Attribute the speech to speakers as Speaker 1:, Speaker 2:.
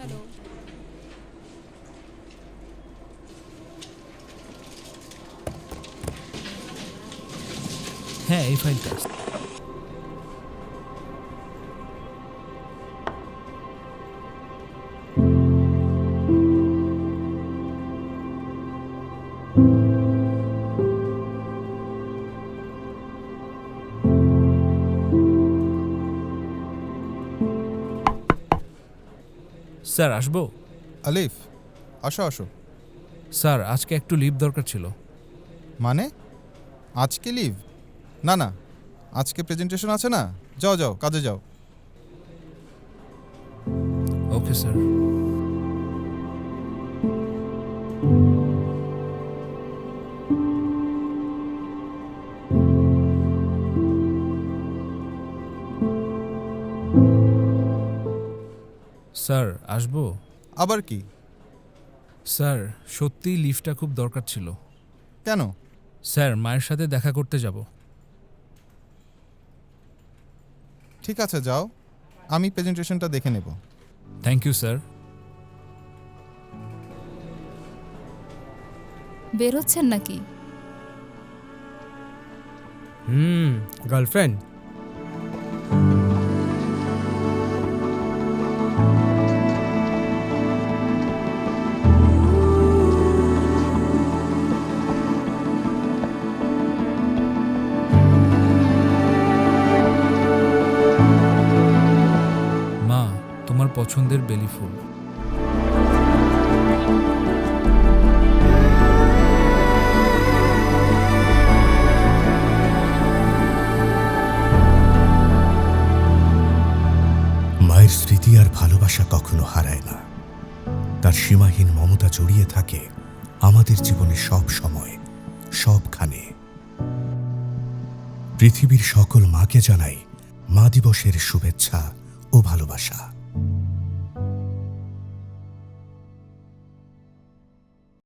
Speaker 1: আপু। হ্যাঁ, এই ফাইলটা। স্যার, আসবো?
Speaker 2: আলিফ, আসো আসো।
Speaker 1: স্যার, আজকে একটু লিভ দরকার ছিল।
Speaker 2: মানে আজকে লিভ? না না, আজকে প্রেজেন্টেশন আছে না, যাও যাও কাজে যাও।
Speaker 1: Okay sir. স্যার, আসবো?
Speaker 2: আবার কি?
Speaker 1: স্যার, সত্যিই লিভটা খুব দরকার ছিল।
Speaker 2: কেন?
Speaker 1: স্যার, মায়ের সাথে দেখা করতে যাব।
Speaker 2: ঠিক আছে যাও, আমি প্রেজেন্টেশনটা দেখে নেব।
Speaker 1: Thank you sir.
Speaker 3: বেরোচ্ছেন নাকি?
Speaker 4: গার্লফ্রেন্ড?
Speaker 1: মা, তোমার পছন্দের বেলি ফুল।
Speaker 5: মায়ের স্মৃতি আর ভালোবাসা কখনো হারায় না। তার সীমাহীন মমতা জড়িয়ে থাকে আমাদের জীবনে সব সময়, সবখানে। পৃথিবীর সকল মাকে জানাই মা দিবসের শুভেচ্ছা ও ভালোবাসা।